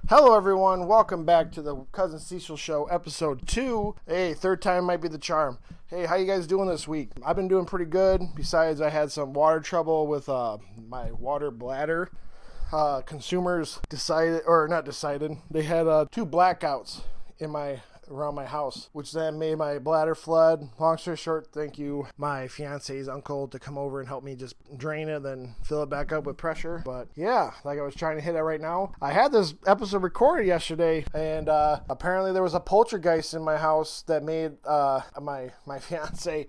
Hello everyone, welcome back to the CuzNCiseal Show, episode 2. Hey, third time might be the charm. Hey, how you guys doing this week? I've been doing pretty good, besides I had some water trouble with my water bladder. Consumers they had 2 blackouts around my house, which then made my bladder flood. Long story short, thank you, my fiance's uncle, to come over and help me just drain it, then fill it back up with pressure. But yeah, like I was trying to hit it right now. I had this episode recorded yesterday, and apparently there was a poltergeist in my house that made my fiance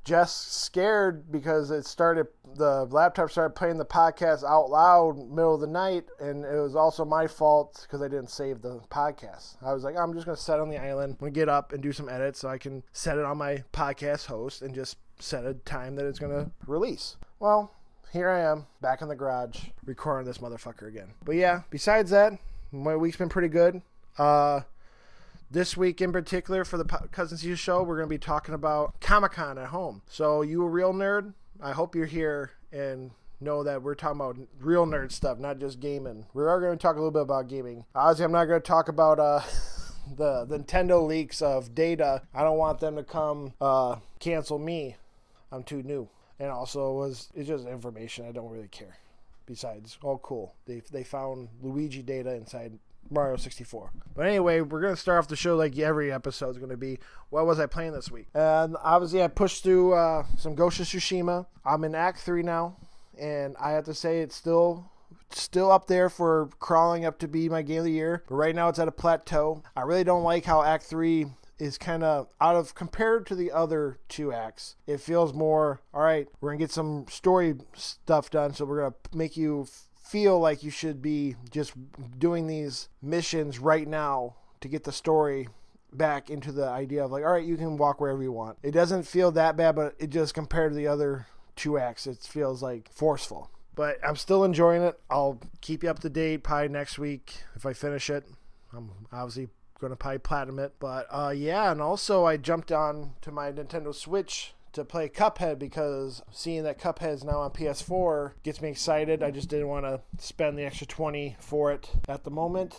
just scared because the laptop started playing the podcast out loud middle of the night, and it was also my fault because I didn't save the podcast. I was like, I'm just going to set it on the island. I'm going to get up and do some edits so I can set it on my podcast host and just set a time that it's going to release. Well, here I am back in the garage recording this motherfucker again. But yeah, besides that, my week's been pretty good. This week in particular for the CuzNCiseal Show, we're going to be talking about Comic-Con at home. So you a real nerd? I hope you're here and know that we're talking about real nerd stuff, not just gaming. We are going to talk a little bit about gaming. Obviously, I'm not going to talk about the Nintendo leaks of data. I don't want them to come cancel me. I'm too new. And also, it's just information. I don't really care. Besides, oh cool, they found Luigi data inside Mario 64. But anyway, we're going to start off the show like every episode is going to be, what was I playing this week? And obviously I pushed through some Ghost of Tsushima. I'm in Act 3 now, and I have to say it's still up there for crawling up to be my game of the year. But right now it's at a plateau. I really don't like how Act 3 is kind of compared to the other 2 acts. It feels more, all right, we're going to get some story stuff done, so we're going to make you feel like you should be just doing these missions right now to get the story back into the idea of like, all right, you can walk wherever you want. It doesn't feel that bad, but it just compared to the other 2 acts, it feels like forceful. But I'm still enjoying it. I'll keep you up to date probably next week if I finish it. I'm obviously going to probably platinum it. But yeah, and also I jumped on to my Nintendo Switch to play Cuphead because seeing that Cuphead is now on PS4 gets me excited. I just didn't want to spend the extra $20 for it at the moment.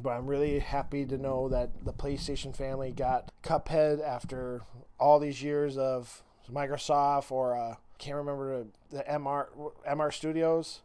But I'm really happy to know that the PlayStation family got Cuphead after all these years of Microsoft or can't remember the MR Studios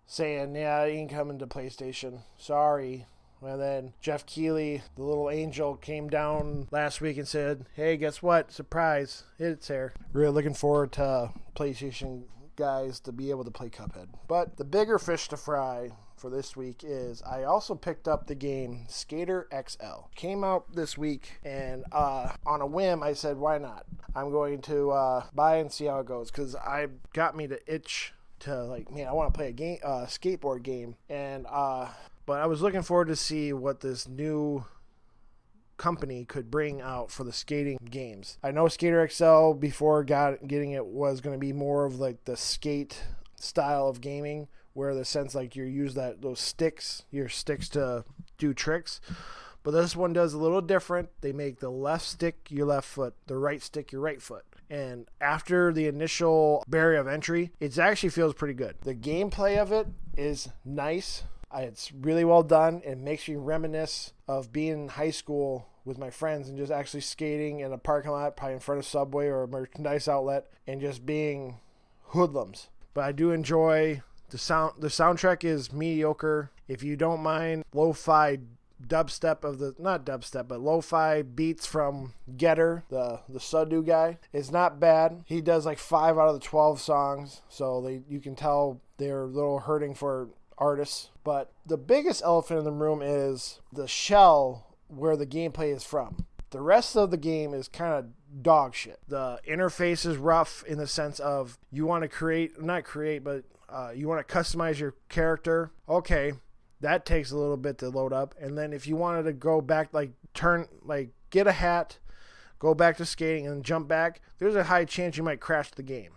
saying, yeah, it ain't coming to PlayStation. Sorry. And then Jeff Keighley, the little angel, came down last week and said, hey, guess what? Surprise. It's here. Really looking forward to PlayStation guys to be able to play Cuphead. But the bigger fish to fry for this week is I also picked up the game Skater XL. Came out this week, and on a whim, I said, why not? I'm going to buy and see how it goes, because I got me to itch to, like, man, I want to play a skateboard game. And but I was looking forward to see what this new company could bring out for the skating games. I know Skater XL before getting it was going to be more of like the skate style of gaming, where the sense like you use your sticks to do tricks. But this one does a little different. They make the left stick your left foot, the right stick your right foot. And after the initial barrier of entry, it actually feels pretty good. The gameplay of it is nice. It's really well done. It makes me reminisce of being in high school with my friends and just actually skating in a parking lot, probably in front of Subway or a merchandise outlet, and just being hoodlums. But I do enjoy the sound. The soundtrack is mediocre. If you don't mind lo-fi dubstep not dubstep, but lo-fi beats from Getter, the Sudo guy, it's not bad. He does like 5 out of the 12 songs, so you can tell they're a little hurting for artists. But the biggest elephant in the room is the shell where the gameplay is from. The rest of the game is kind of dog shit. The interface is rough in the sense of you want to you want to customize your character. Okay, that takes a little bit to load up. And then if you wanted to go back, get a hat, go back to skating and jump back, there's a high chance you might crash the game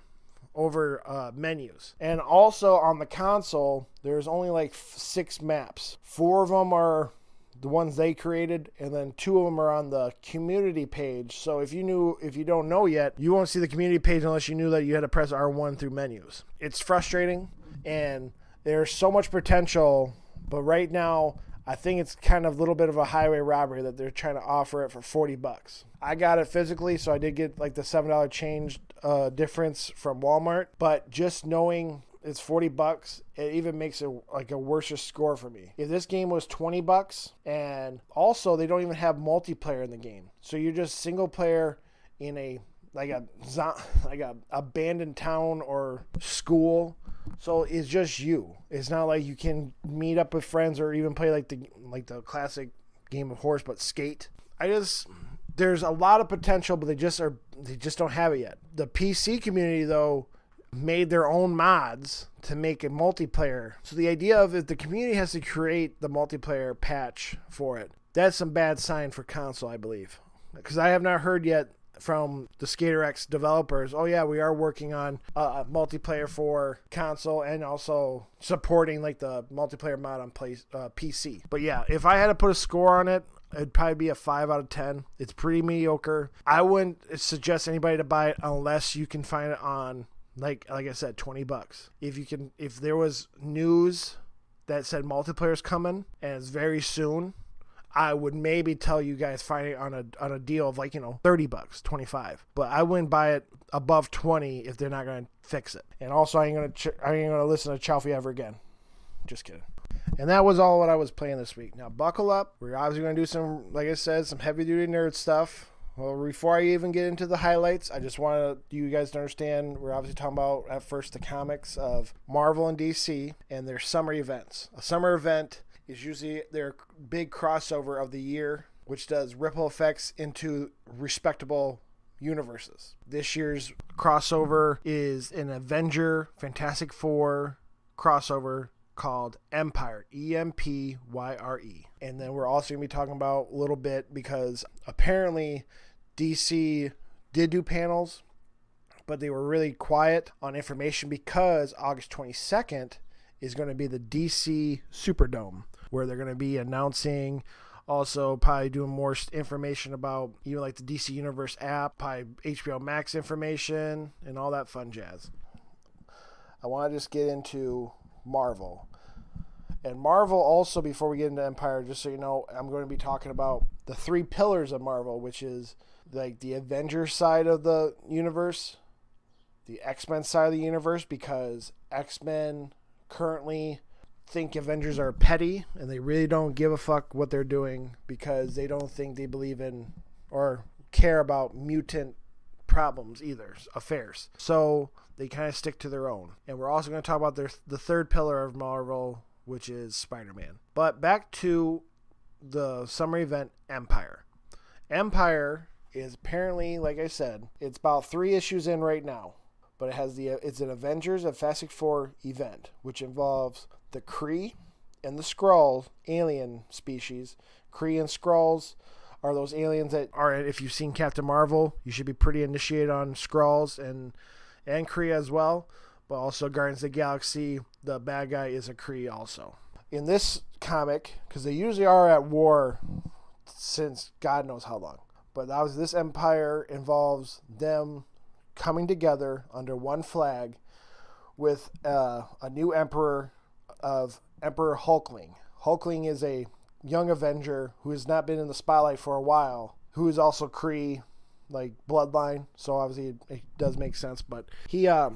over menus. And also on the console, there's only like 6 maps. 4 of them are the ones they created, and then 2 of them are on the community page. So if you don't know yet, you won't see the community page unless you knew that you had to press R1 through menus. It's frustrating, and there's so much potential, but right now I think it's kind of a little bit of a highway robbery that they're trying to offer it for $40. I got it physically, so I did get like the $7 change difference from Walmart. But just knowing it's $40, it even makes it like a worse score for me. If this game was $20, and also they don't even have multiplayer in the game, so you're just single player in a abandoned town or school. So it's just you. It's not like you can meet up with friends or even play like the classic game of horse, but skate. There's a lot of potential, but they just don't have it yet. The PC community though made their own mods to make a multiplayer. So the idea of if the community has to create the multiplayer patch for it, that's some bad sign for console, I believe. Because I have not heard yet from the SkaterX developers, oh yeah, we are working on multiplayer for console and also supporting like the multiplayer mod on PC. But yeah, if I had to put a score on it, it'd probably be a 5 out of 10. It's pretty mediocre. I wouldn't suggest anybody to buy it unless you can find it on like I said, $20. If there was news that said multiplayer's coming and it's very soon, I would maybe tell you guys find it on a deal of like, $30, 25. But I wouldn't buy it above 20 if they're not going to fix it. And also, I ain't gonna listen to Chalfie ever again. Just kidding. And that was all what I was playing this week. Now buckle up. We're obviously going to do some, like I said, some heavy duty nerd stuff. Well, before I even get into the highlights, I just want you guys to understand we're obviously talking about at first the comics of Marvel and DC and their summer events. A summer event is usually their big crossover of the year, which does ripple effects into respectable universes. This year's crossover is an Avenger Fantastic Four crossover called Empyre, Empyre. And then we're also going to be talking about a little bit because apparently DC did do panels, but they were really quiet on information because August 22nd is going to be the DC Superdome, where they're going to be announcing, also probably doing more information about even like the DC Universe app, probably HBO Max information, and all that fun jazz. I want to just get into Marvel. And Marvel also, before we get into Empyre, just so you know, I'm going to be talking about the 3 pillars of Marvel, which is like the Avengers side of the universe, the X-Men side of the universe, because X-Men currently think Avengers are petty and they really don't give a fuck what they're doing because they don't think they believe in or care about mutant problems either, affairs. So they kind of stick to their own. And we're also going to talk about the 3rd pillar of Marvel, which is Spider-Man. But back to the summer event, Empyre. Empyre is apparently, like I said, it's about 3 issues in right now. But it's an Avengers Fantastic Four event, which involves the Kree and the Skrulls, alien species. Kree and Skrulls are those aliens that are, if you've seen Captain Marvel, you should be pretty initiated on Skrulls and Kree as well. But also Guardians of the Galaxy, the bad guy is a Kree also. In this comic, because they usually are at war since God knows how long, but this Empyre involves them coming together under one flag with a new emperor of Emperor Hulkling. Hulkling is a young Avenger who has not been in the spotlight for a while, who is also Kree, like bloodline, so obviously it does make sense, but he's a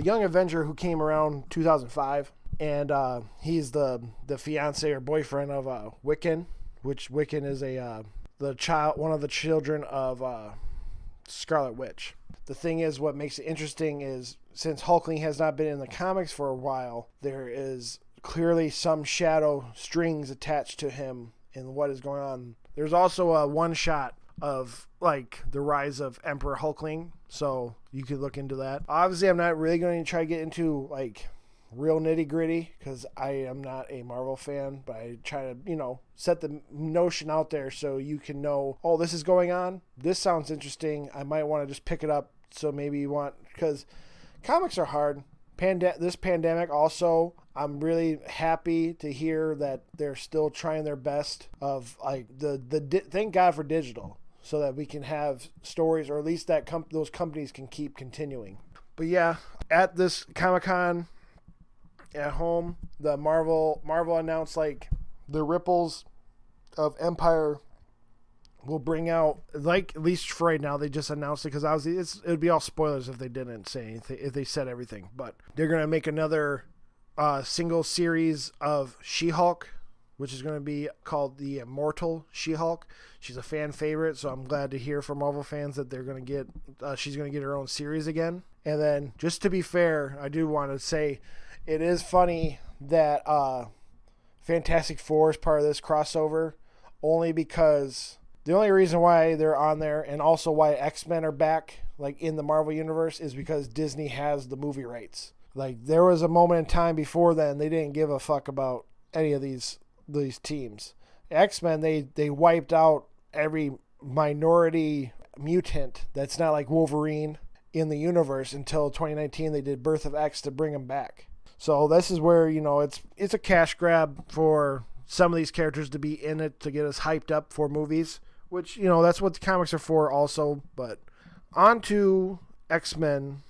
young Avenger who came around 2005, and he's the fiance or boyfriend of Wiccan, which Wiccan is one of the children of Scarlet Witch. The thing is, what makes it interesting is since Hulkling has not been in the comics for a while, there is clearly some shadow strings attached to him in what is going on. There's also a one shot of like the rise of Emperor Hulkling, so you could look into that. Obviously, I'm not really going to try to get into like real nitty gritty because I am not a Marvel fan, but I try to, set the notion out there so you can know, oh, this is going on. This sounds interesting. I might want to just pick it up. So maybe you want, because comics are hard. This pandemic also, I'm really happy to hear that they're still trying their best of like thank God for digital so that we can have stories, or at least that those companies can keep continuing. But yeah, at this Comic-Con at home, the Marvel announced like the ripples of Empire will bring out, like, at least for right now, they just announced it because it would be all spoilers if they didn't say anything, if they said everything. But they're going to make another single series of She-Hulk, which is going to be called the Immortal She-Hulk. She's a fan favorite, so I'm glad to hear from Marvel fans that they're going to get, she's going to get her own series again. And then, just to be fair, I do want to say it is funny that Fantastic Four is part of this crossover, only because the only reason why they're on there, and also why X-Men are back, like, in the Marvel Universe, is because Disney has the movie rights. Like, there was a moment in time before then they didn't give a fuck about any of these teams. X-Men, they wiped out every minority mutant that's not like Wolverine in the universe until 2019. They did Birth of X to bring them back. So this is where, it's a cash grab for some of these characters to be in it to get us hyped up for movies, which, that's what the comics are for also. But on to X-Men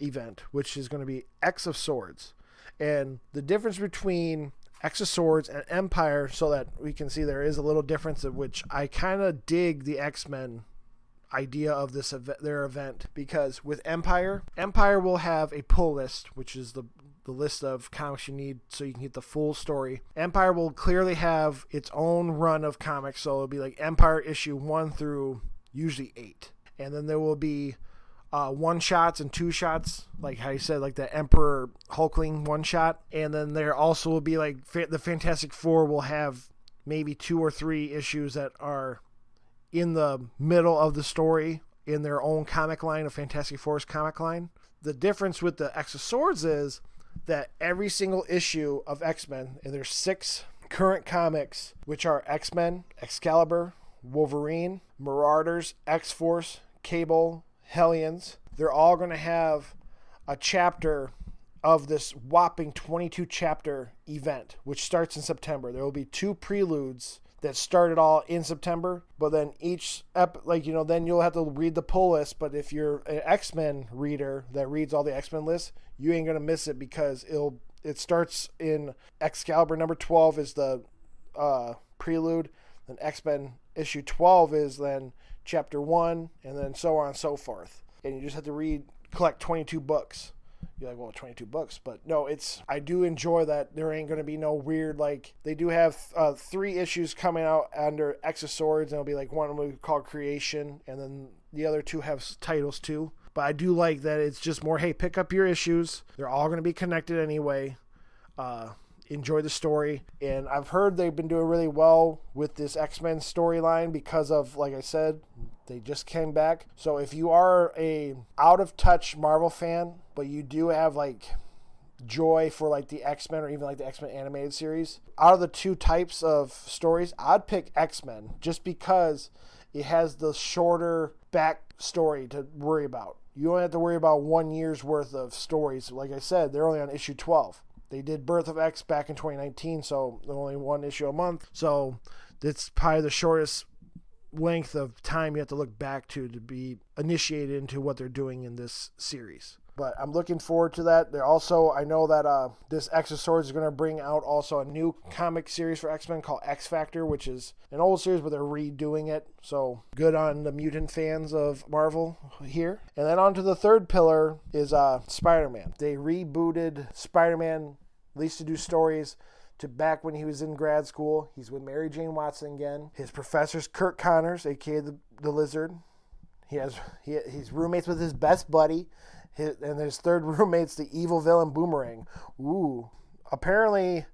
event, which is going to be X of Swords. And the difference between X of Swords and Empire, so that we can see there is a little difference, of which I kind of dig the X-Men idea of this their event, because with Empire will have a pull list, which is the list of comics you need so you can get the full story. Empire will clearly have its own run of comics, so it'll be like Empire issue 1 through usually 8. And then there will be one-shots and two-shots, like how you said, like the Emperor Hulkling one-shot. And then there also will be, like, the Fantastic Four will have maybe 2 or 3 issues that are in the middle of the story in their own comic line, a Fantastic Four's comic line. The difference with the X of Swords is that every single issue of X-Men, and there's 6 current comics, which are X-Men, Excalibur, Wolverine, Marauders, X-Force, Cable, Hellions, they're all going to have a chapter of this whopping 22 chapter event, which starts in September. There will be 2 preludes that started all in September, but then each then you'll have to read the pull list. But if you're an X-Men reader that reads all the X-Men lists, you ain't gonna miss it, because it starts in Excalibur number 12 is the prelude, then X-Men issue 12 is then chapter 1, and then so on and so forth. And you just have to collect 22 books. You're like, well, 22 books, but no, I do enjoy that there ain't going to be no weird, like, they do have 3 issues coming out under X of Swords, and it'll be like one we call Creation, and then the other 2 have titles too. But I do like that it's just more, hey, pick up your issues. They're all going to be connected anyway. Enjoy the story. And I've heard they've been doing really well with this X-Men storyline because of, like I said, they just came back. So if you are a out-of-touch Marvel fan, but you do have, like, joy for, like, the X-Men or even, like, the X-Men animated series, out of the 2 types of stories, I'd pick X-Men just because it has the shorter backstory to worry about. You only have to worry about 1 year's worth of stories. Like I said, they're only on issue 12. They did Birth of X back in 2019, so only 1 issue a month. So it's probably the shortest length of time you have to look back to be initiated into what they're doing in this series. But I'm looking forward to that. They're also, I know that this X of Swords is going to bring out also a new comic series for X-Men called X Factor, which is an old series, but they're redoing it. So good on the mutant fans of Marvel here. And then on to the third pillar is Spider-Man. They rebooted Spider-Man, at least to do stories, to back when he was in grad school. He's with Mary Jane Watson again. His professor's Kurt Connors, a.k.a. the Lizard. He's roommates with his best buddy. And his third roommate's the evil villain Boomerang. Ooh. Apparently,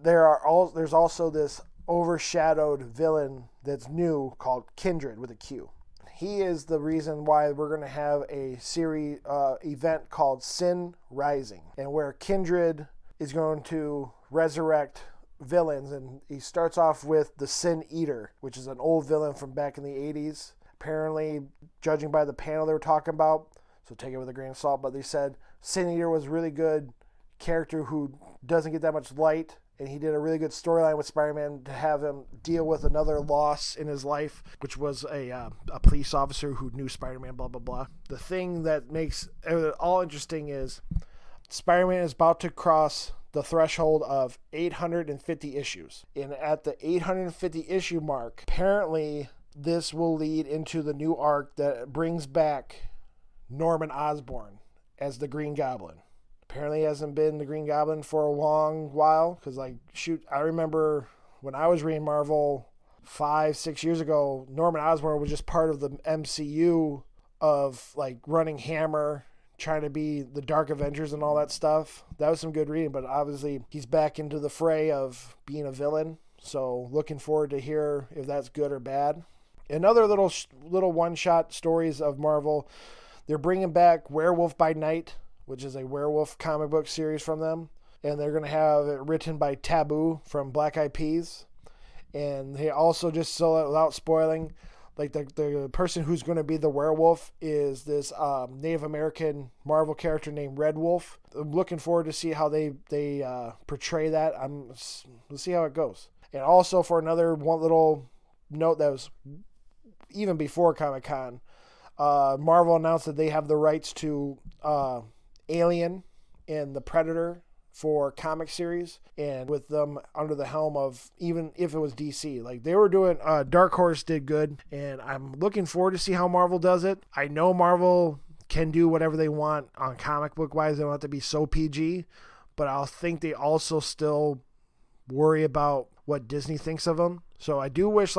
there's also this overshadowed villain that's new called Kindred with a Q. He is the reason why we're going to have a series event called Sin Rising, and where Kindred is going to resurrect villains. And he starts off with the Sin Eater, which is an old villain from back in the 80s. Apparently, judging by the panel they were talking about, so take it with a grain of salt, but they said Sin Eater was a really good character who doesn't get that much light, and he did a really good storyline with Spider-Man to have him deal with another loss in his life, which was a police officer who knew Spider-Man, blah, blah, blah. The thing that makes it all interesting is Spider-Man is about to cross the threshold of 850 issues. And at the 850 issue mark, apparently this will lead into the new arc that brings back Norman Osborn as the Green Goblin. Apparently he hasn't been the Green Goblin for a long while, because I remember when I was reading Marvel 5-6 years ago, Norman Osborn was just part of the MCU of running Hammer, trying to be the Dark Avengers and all that stuff. That was some good reading, but obviously he's back into the fray of being a villain, so looking forward to hear if that's good or bad. Another little one-shot stories of Marvel, they're bringing back Werewolf by Night, which is a werewolf comic book series from them, and they're going to have it written by Taboo from Black Eyed Peas. And they also, just so without spoiling, the person who's going to be the werewolf is this Native American Marvel character named Red Wolf. I'm looking forward to see how they portray that. We'll see how it goes. And also, for another one little note that was even before Comic-Con, Marvel announced that they have the rights to Alien and the Predator for comic series, and with them under the helm of, even if it was DC, they were doing, Dark Horse did good, and I'm looking forward to see how Marvel does it. I know Marvel can do whatever they want on comic book wise. They don't have to be so PG, but I think they also still worry about what Disney thinks of them. So I do wish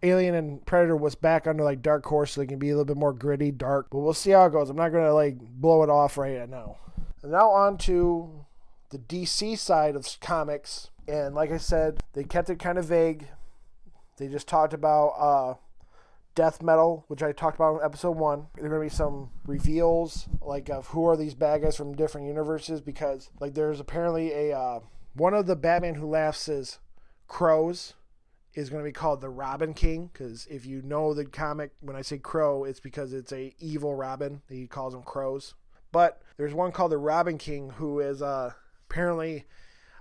Alien and Predator was back under Dark Horse, so they can be a little bit more gritty, dark, but we'll see how it goes. I'm not gonna blow it off right now. And now on to the DC side of comics. And like I said, they kept it kind of vague. They just talked about death metal, which I talked about in episode 1. There are going to be some reveals of who are these bad guys from different universes, because there's apparently a one of the Batman Who Laughs is Crows is going to be called the Robin King, because if you know the comic, when I say Crow, it's because it's a evil Robin. He calls them crows. But there's one called the Robin King, who is apparently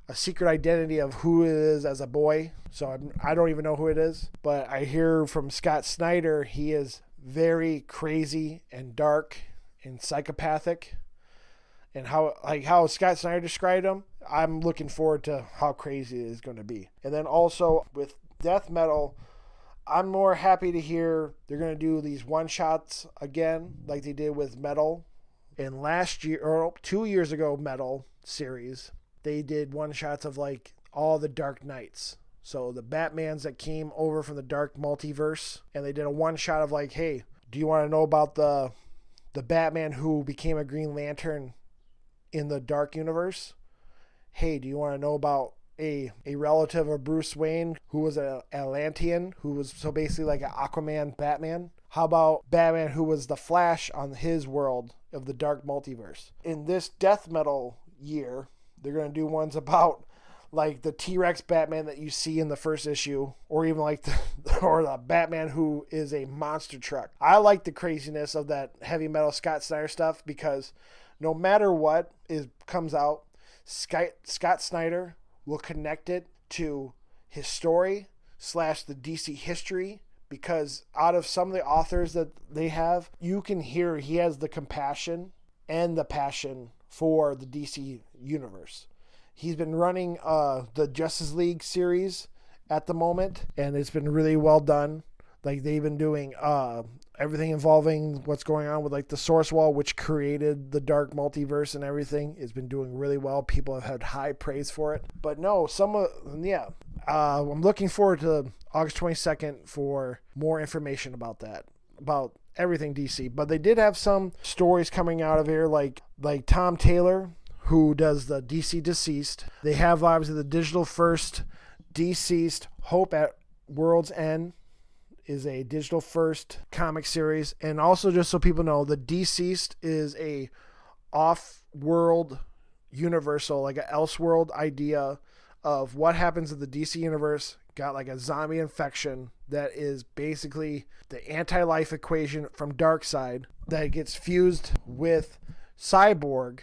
a secret identity of who it is as a boy. So I don't even know who it is. But I hear from Scott Snyder, he is very crazy and dark and psychopathic. And how Scott Snyder described him, I'm looking forward to how crazy it is going to be. And then also with death metal, I'm more happy to hear they're going to do these one-shots again, like they did with Metal. And last year, or 2 years ago, Metal series, they did one-shots of all the Dark Knights. So the Batmans that came over from the Dark Multiverse, and they did a one-shot of hey, do you want to know about the Batman who became a Green Lantern in the Dark Universe? Hey, do you want to know about a relative of Bruce Wayne who was an Atlantean, who was so basically an Aquaman Batman? How about Batman who was the Flash on his world of the Dark Multiverse? In this death metal year, they're going to do ones about the T-Rex Batman that you see in the first issue, or even the Batman who is a monster truck. I like the craziness of that heavy metal Scott Snyder stuff, because no matter what comes out, Scott Snyder will connect it to his story / the DC history, because out of some of the authors that they have, you can hear he has the compassion and the passion for the DC universe. He's been running the Justice League series at the moment, and it's been really well done. They've been doing everything involving what's going on with the Source Wall, which created the Dark Multiverse and everything. It's been doing really well. People have had high praise for it. But no, I'm looking forward to August 22nd for more information about that, about everything DC. But they did have some stories coming out of here, like Tom Taylor, who does the DC Deceased. They have obviously the digital first Deceased Hope at World's End is a digital first comic series. And also, just so people know, the Deceased is a off-world universal, like an Elseworld idea of what happens if the DC universe got a zombie infection that is basically the anti-life equation from Darkseid that gets fused with Cyborg,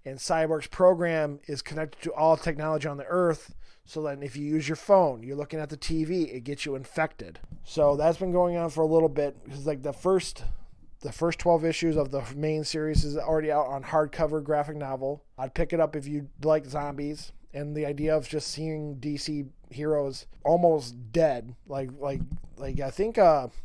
and Cyborg's program is connected to all technology on the Earth, so that if you use your phone, you're looking at the TV, it gets you infected. So that's been going on for a little bit, because the The first 12 issues of the main series is already out on hardcover graphic novel. I'd pick it up if you like zombies. And the idea of just seeing DC heroes almost dead, like I think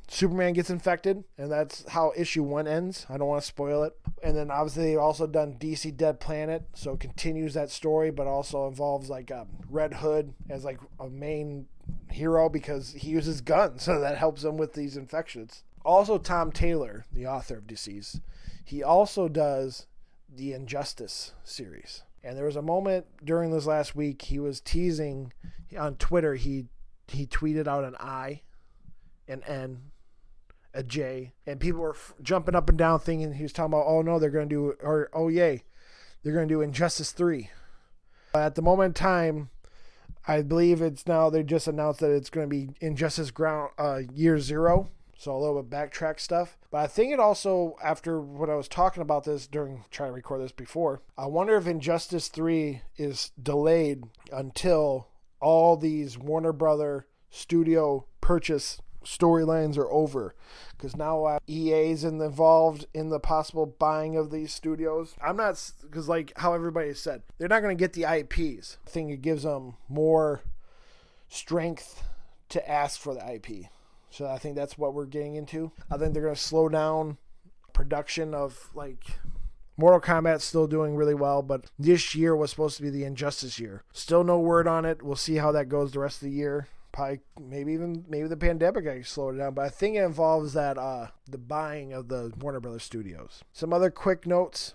Superman gets infected, and that's how issue 1 ends. I don't want to spoil it. And then obviously they've also done DC Dead Planet, so it continues that story, but also involves like Red Hood as like a main hero because he uses guns, so that helps him with these infections. Also, Tom Taylor, the author of Deceased, he also does the Injustice series. And there was a moment during this last week, he was teasing on Twitter. He tweeted out an I, an N, a J, and people were jumping up and down thinking he was talking about, oh no, they're going to do, or oh yay, they're going to do Injustice 3. At the moment in time, I believe it's now, they just announced that it's going to be Injustice Year Zero. So a little bit backtrack stuff. But I think it also, after when I was talking about this trying to record this before, I wonder if Injustice 3 is delayed until all these Warner Brother studio purchase storylines are over. Because now EA's involved in the possible buying of these studios. I'm not, because like how everybody said, they're not going to get the IPs. I think it gives them more strength to ask for the IP. So I think that's what we're getting into. I think they're going to slow down production of, like, Mortal Kombat's still doing really well, but this year was supposed to be the Injustice year. Still no word on it. We'll see how that goes the rest of the year. Probably, maybe the pandemic I slowed it down, but I think it involves that the buying of the Warner Brothers studios. Some other quick notes.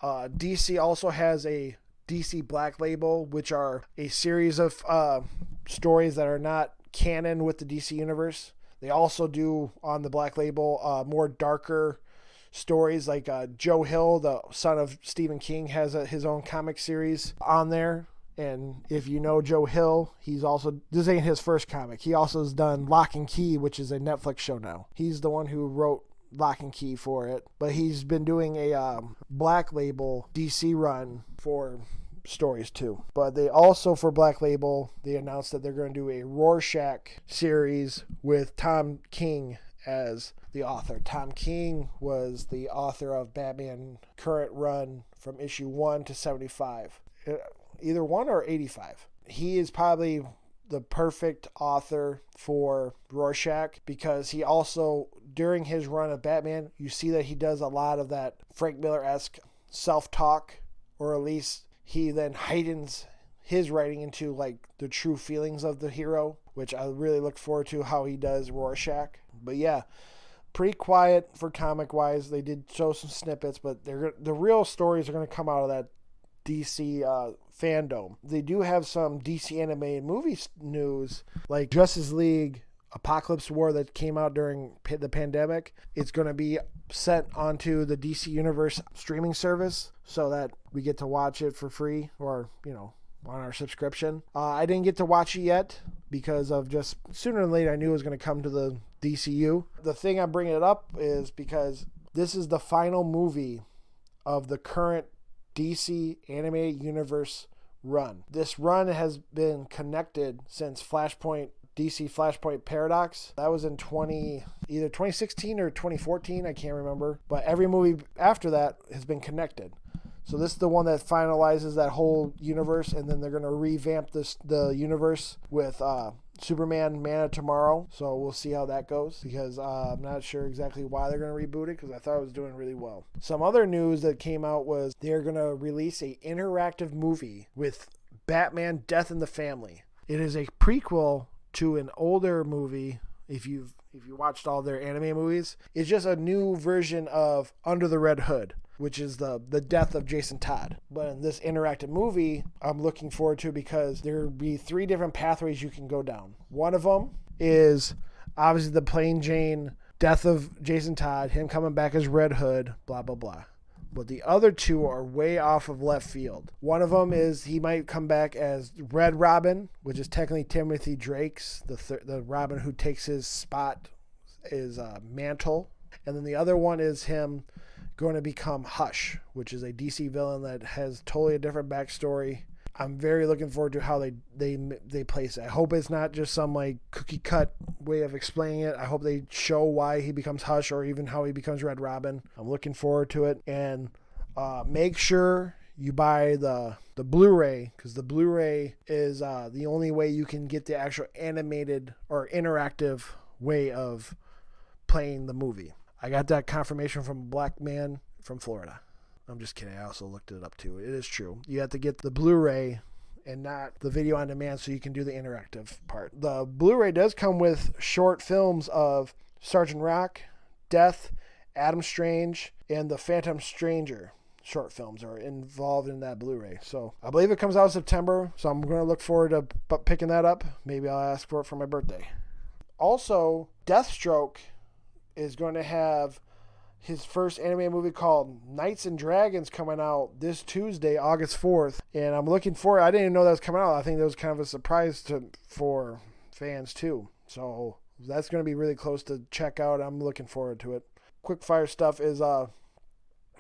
DC also has a DC Black Label, which are a series of stories that are not canon with the DC universe. They also do on the Black Label more darker stories, like Joe Hill, the son of Stephen King, has his own comic series on there. And if you know Joe Hill, this ain't his first comic. He also has done Lock and Key, which is a Netflix show now. He's the one who wrote Lock and Key for it. But he's been doing a Black Label DC run for stories too. But they also, for Black Label, they announced that they're going to do a Rorschach series with Tom King as the author. Tom King was the author of Batman current run from issue 1 to 75. Either 1 or 85. He is probably the perfect author for Rorschach because he also, during his run of Batman, you see that he does a lot of that Frank Miller-esque self-talk, or at least he then heightens his writing into like the true feelings of the hero, which I really look forward to how he does Rorschach. But yeah, pretty quiet for comic-wise. They did show some snippets, but the real stories are going to come out of that DC fandom. They do have some DC animated movie news, like Justice League Apocalypse War that came out during the pandemic. It's going to be sent onto the DC Universe streaming service so that we get to watch it for free, or, on our subscription. I didn't get to watch it yet because of just sooner than later I knew it was going to come to the DCU. The thing I'm bringing it up is because this is the final movie of the current DC animated universe run. This run has been connected since DC Flashpoint Paradox. That was in either 2016 or 2014, I can't remember. But every movie after that has been connected. So this is the one that finalizes that whole universe, and then they're going to revamp the universe with Superman Man of Tomorrow. So we'll see how that goes, because I'm not sure exactly why they're going to reboot it, because I thought it was doing really well. Some other news that came out was they're going to release an interactive movie with Batman Death in the Family. It is a prequel to an older movie. If you watched all their anime movies, it's just a new version of Under the Red Hood, which is the death of Jason Todd. But in this interactive movie, I'm looking forward to, because there will be 3 different pathways you can go down. One of them is obviously the plain Jane death of Jason Todd, him coming back as Red Hood, blah, blah, blah. But the other 2 are way off of left field. One of them is he might come back as Red Robin, which is technically Timothy Drake's, the Robin who takes his spot, is mantle. And then the other one is him going to become Hush, which is a DC villain that has totally a different backstory. I'm very looking forward to how they place it. I hope it's not just some like cookie cut way of explaining it. I hope they show why he becomes Hush or even how he becomes Red Robin. I'm looking forward to it. And make sure you buy the Blu-ray, because the Blu-ray is the only way you can get the actual animated or interactive way of playing the movie. I got that confirmation from a black man from Florida. I'm just kidding. I also looked it up too. It is true. You have to get the Blu-ray and not the video on demand so you can do the interactive part. The Blu-ray does come with short films of Sergeant Rock, Death, Adam Strange, and The Phantom Stranger. Short films are involved in that Blu-ray. So I believe it comes out in September, so I'm going to look forward to picking that up. Maybe I'll ask for it for my birthday. Also, Deathstroke is going to have his first animated movie called Knights and Dragons coming out this Tuesday, August 4th. And I'm looking for it. I didn't even know that was coming out. I think that was kind of a surprise for fans too. So that's going to be really close to check out. I'm looking forward to it. Quick fire stuff is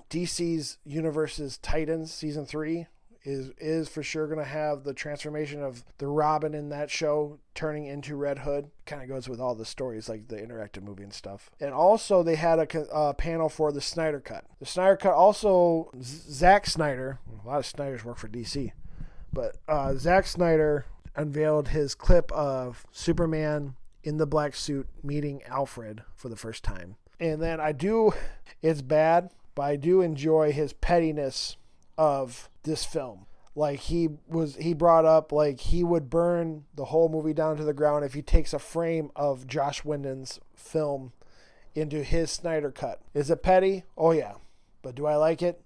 DC's Universe's Titans Season 3 is for sure going to have the transformation of the Robin in that show turning into Red Hood. Kind of goes with all the stories like the interactive movie and stuff. And also they had a panel for the Snyder Cut. The Snyder Cut also, Zack Snyder, a lot of Snyders work for DC, but Zack Snyder unveiled his clip of Superman in the black suit meeting Alfred for the first time. And then it's bad, but I do enjoy his pettiness of this film. Like he brought up like he would burn the whole movie down to the ground if he takes a frame of Josh Whedon's film into his Snyder Cut. Is it petty? Oh yeah. But do I like it?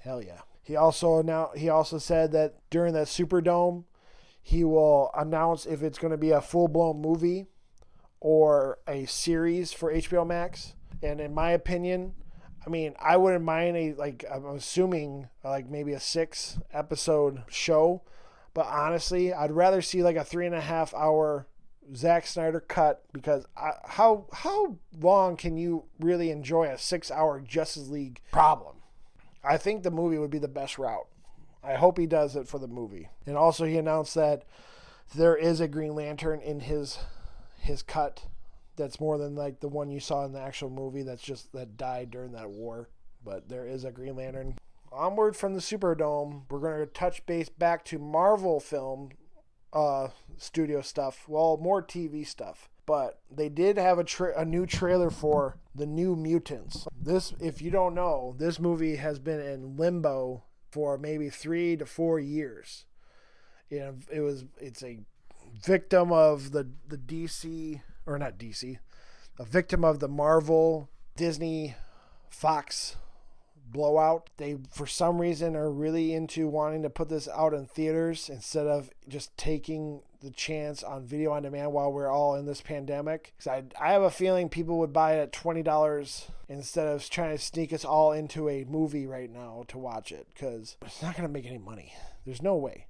Hell yeah. He also said that during that Superdome he will announce if it's going to be a full-blown movie or a series for HBO Max. And in my opinion, I mean, I wouldn't mind I'm assuming maybe a 6-episode show, but honestly, I'd rather see like a 3.5 hour Zack Snyder cut, because how long can you really enjoy a 6-hour Justice League problem? I think the movie would be the best route. I hope he does it for the movie. And also he announced that there is a Green Lantern in his cut. That's more than like the one you saw in the actual movie that died during that war. But there is a Green Lantern. Onward from the Superdome, we're going to touch base back to Marvel film studio stuff. Well, more TV stuff. But they did have a new trailer for The New Mutants. This, if you don't know, this movie has been in limbo for maybe 3 to 4 years. It's a victim of the DC... or not DC, a victim of the Marvel, Disney, Fox blowout. They, for some reason, are really into wanting to put this out in theaters instead of just taking the chance on video on demand while we're all in this pandemic. I have a feeling people would buy it at $20 instead of trying to sneak us all into a movie right now to watch it, because it's not going to make any money. There's no way.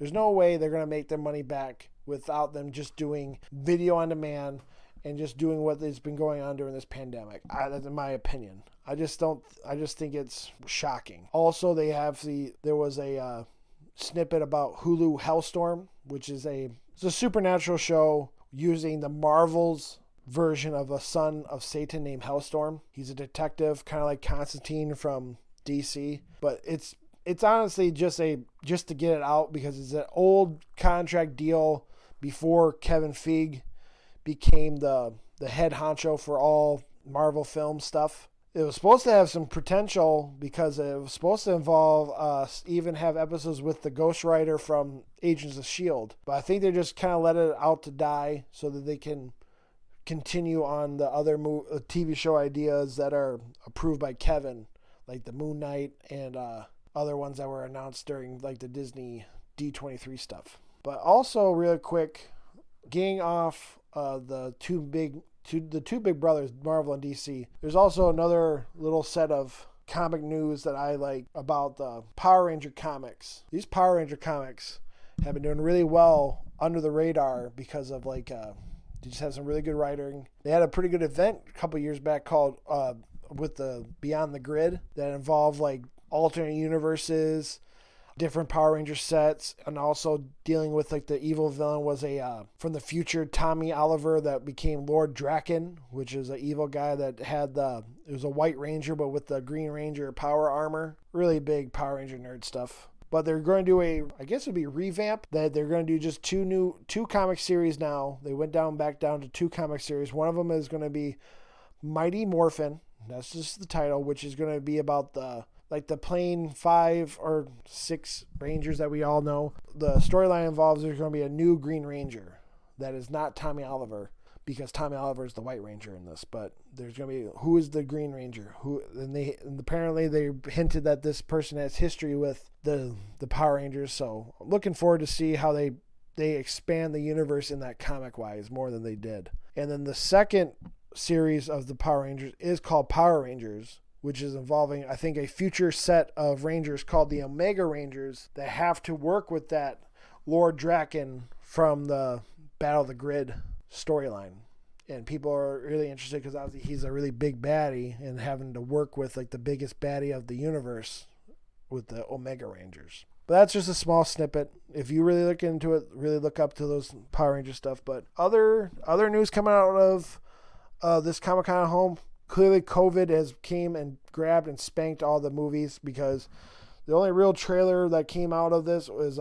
There's no way they're going to make their money back without them just doing video on demand and just doing what has been going on during this pandemic. That's in my opinion. I just think it's shocking. Also, there was a snippet about Hulu Hellstorm, which is it's a supernatural show using the Marvel's version of a son of Satan named Hellstorm. He's a detective, kind of like Constantine from DC, but it's honestly just to get it out because it's an old contract deal before Kevin Feige became the head honcho for all Marvel film stuff. It was supposed to have some potential because it was supposed to involve even have episodes with the Ghost Rider from Agents of S.H.I.E.L.D. But I think they just kind of let it out to die so that they can continue on the other TV show ideas that are approved by Kevin, like the Moon Knight and other ones that were announced during like the Disney D23 stuff. But also, real quick, getting off the two big brothers, Marvel and DC, there's also another little set of comic news that I like about the Power Ranger comics. These Power Ranger comics have been doing really well under the radar because of they just have some really good writing. They had a pretty good event a couple years back called with the Beyond the Grid that involved like alternate universes, different Power Ranger sets, and also dealing with like the evil villain was a from the future Tommy Oliver that became Lord Draken, which is an evil guy that had it was a White Ranger but with the Green Ranger power armor. Really big Power Ranger nerd stuff. But they're going to do I guess it would be a revamp, that they're going to do just two comic series now. They went back down to 2 comic series. One of them is going to be Mighty Morphin. That's just the title, which is going to be about the plain 5 or 6 Rangers that we all know. The storyline involves there's going to be a new Green Ranger that is not Tommy Oliver, because Tommy Oliver is the White Ranger in this. But there's going to be, who is the Green Ranger? And apparently they hinted that this person has history with the Power Rangers. So I'm looking forward to see how they expand the universe in that comic-wise more than they did. And then the second series of the Power Rangers is called Power Rangers, which is involving, I think, a future set of Rangers called the Omega Rangers that have to work with that Lord Draken from the Battle of the Grid storyline. And people are really interested because obviously he's a really big baddie, and having to work with like the biggest baddie of the universe with the Omega Rangers. But that's just a small snippet. If you really look into it, really look up to those Power Ranger stuff. But other news coming out of this Comic-Con at home, clearly COVID has came and grabbed and spanked all the movies, because the only real trailer that came out of this was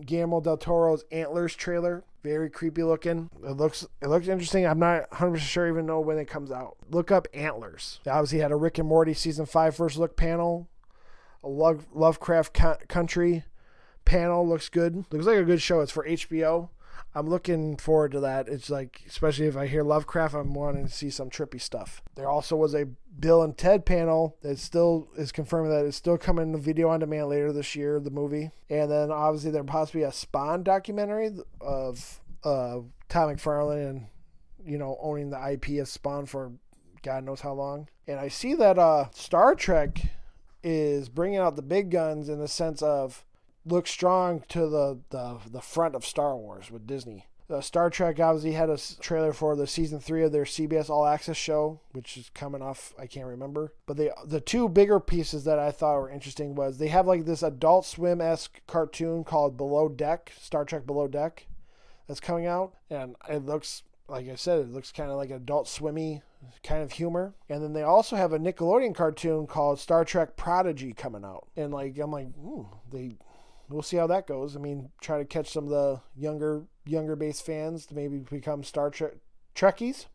Guillermo del Toro's Antlers trailer. Very creepy looking. It looks interesting. I'm not 100% sure even know when it comes out. Look up Antlers. They obviously had a Rick and Morty season 5 first look panel. A Lovecraft Country panel. Looks good. Looks like a good show. It's for HBO. I'm looking forward to that. It's like, especially if I hear Lovecraft, I'm wanting to see some trippy stuff. There also was a Bill and Ted panel that still is confirming that it's still coming to video on demand later this year, the movie. And then obviously there possibly a Spawn documentary of Todd McFarlane and, owning the IP of Spawn for God knows how long. And I see that Star Trek is bringing out the big guns in the sense of look strong to the front of Star Wars with Disney. Star Trek obviously had a trailer for the season 3 of their CBS All Access show, which is coming off, I can't remember. But the 2 bigger pieces that I thought were interesting was they have like this Adult Swim-esque cartoon called Below Deck, Star Trek Below Deck, that's coming out. And it looks, like I said, it looks kind of like Adult Swimmy kind of humor. And then they also have a Nickelodeon cartoon called Star Trek Prodigy coming out. And I'm like, we'll see how that goes. I mean, try to catch some of the younger base fans to maybe become Star Trek Trekkies.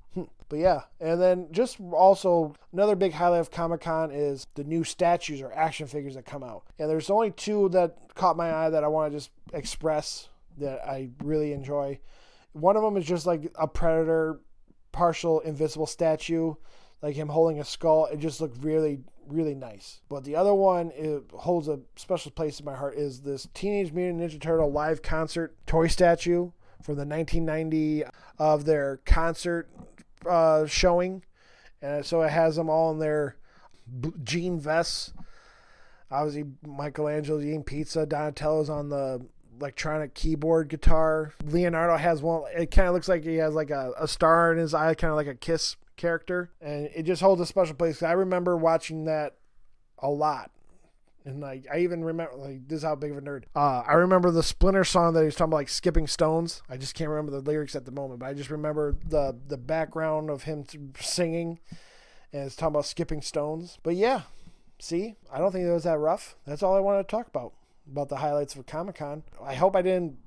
But yeah, and then just also another big highlight of Comic-Con is the new statues or action figures that come out. And there's only 2 that caught my eye that I want to just express that I really enjoy. One of them is just like a Predator partial invisible statue, like him holding a skull. It just looked really, really nice. But the other one, it holds a special place in my heart, is this Teenage Mutant Ninja Turtle live concert toy statue from the 1990 of their concert showing. And so it has them all in their jean vests. Obviously, Michelangelo's eating pizza. Donatello's on the electronic keyboard guitar. Leonardo has one. It kind of looks like he has like a star in his eye, kind of like a Kiss character. And it just holds a special place. I remember watching that a lot. And I even remember, this is how big of a nerd. I remember the Splinter song that he was talking about, Skipping Stones. I just can't remember the lyrics at the moment, but I just remember the background of him singing, and it's talking about skipping stones. But yeah, see, I don't think it was that rough. That's all I wanted to talk about the highlights of Comic-Con. I hope I didn't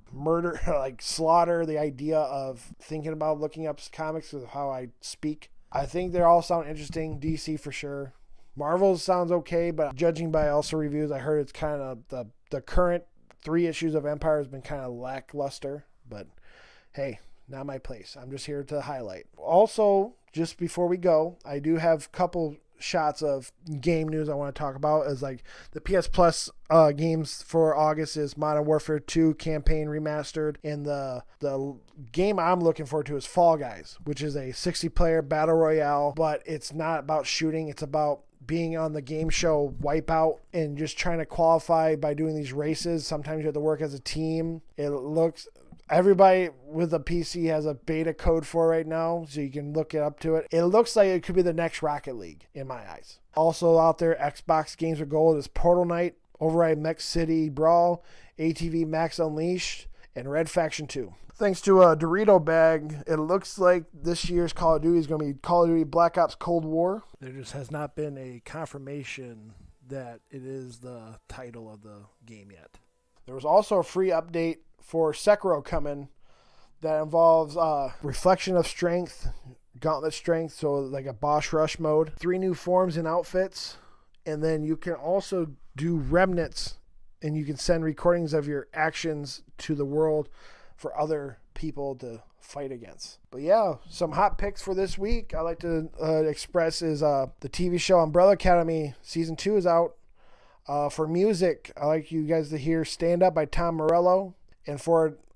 slaughter the idea of thinking about looking up comics with how I speak. I think they all sound interesting. DC for sure. Marvel sounds okay, but judging by also reviews, I heard it's kind of the current 3 issues of Empire has been kind of lackluster. But hey, not my place. I'm just here to highlight. Also, just before we go, I do have a couple shots of game news I want to talk about. Is like the PS Plus games for August is Modern Warfare 2 campaign remastered, and the game I'm looking forward to is Fall Guys, which is a 60-player battle royale, but it's not about shooting. It's about being on the game show Wipeout and just trying to qualify by doing these races. Sometimes you have to work as a team. Everybody with a PC has a beta code for it right now, so you can look it up to it. It looks like it could be the next Rocket League in my eyes. Also out there, Xbox games with gold is Portal Knight, Override Mech City Brawl, ATV Max Unleashed, and Red Faction 2. Thanks to a Dorito bag, it looks like this year's Call of Duty is going to be Call of Duty Black Ops Cold War. There just has not been a confirmation that it is the title of the game yet. There was also a free update for Sekiro coming that involves Reflection of Strength, Gauntlet Strength, so like a boss rush mode, 3 new forms and outfits, and then you can also do remnants, and you can send recordings of your actions to the world for other people to fight against. But yeah, some hot picks for this week I like to express is the TV show Umbrella Academy Season 2 is out. For music, I like you guys to hear Stand Up by Tom Morello. And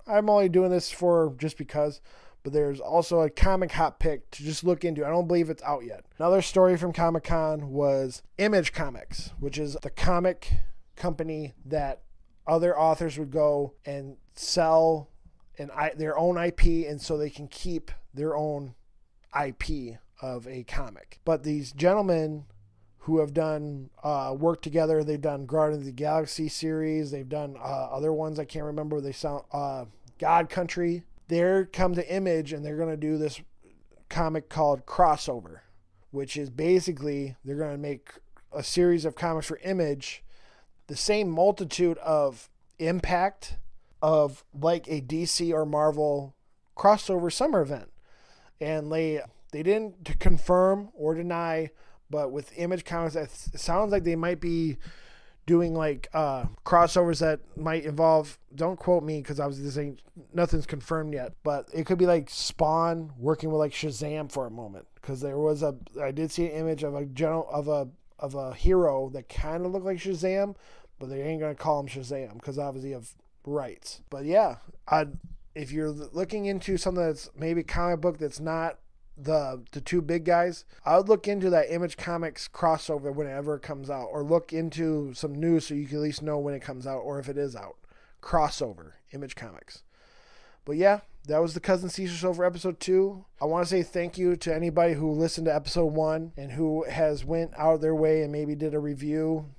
I'm only doing this for just because, but there's also a comic hot pick to just look into. I don't believe it's out yet. Another story from Comic-Con was Image Comics, which is the comic company that other authors would go and sell their own IP, and so they can keep their own IP of a comic. But these gentlemen who have done work together, they've done Guardians of the Galaxy series, they've done other ones I can't remember. They sound God Country. They're come to Image, and they're going to do this comic called Crossover, which is basically they're going to make a series of comics for Image, the same multitude of impact of like a DC or Marvel crossover summer event. And they didn't confirm or deny, but with Image Comics, it sounds like they might be doing like crossovers that might involve, don't quote me because obviously nothing's confirmed yet, but it could be like Spawn working with like Shazam for a moment, because I did see an image of a hero that kind of looked like Shazam, but they ain't gonna call him Shazam because obviously of rights. But yeah, if you're looking into something that's maybe comic book that's not the two big guys, I would look into that Image Comics crossover whenever it comes out, or look into some news so you can at least know when it comes out or if it is out. Crossover, Image Comics. But yeah, that was the CuzNCiseal Show for episode 2. I want to say thank you to anybody who listened to episode 1 and who has went out of their way and maybe did a review,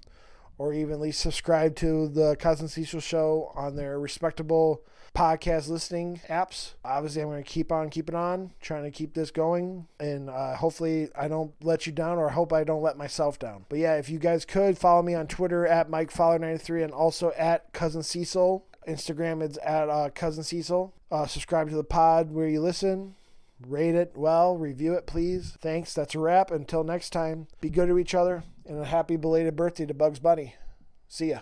or even at least subscribe to the CuzNCiseal Show on their respectable podcast listening apps. Obviously, I'm going to keep on keeping on, trying to keep this going, and hopefully I don't let you down, or I hope I don't let myself down. But yeah, if you guys could follow me on Twitter at MikeFowler93 and also at CuzNCiseal. Instagram is at CuzNCiseal. Subscribe to the pod where you listen. Rate it well, review it, please. Thanks. That's a wrap. Until next time, be good to each other, and a happy belated birthday to Bugs Bunny. See ya.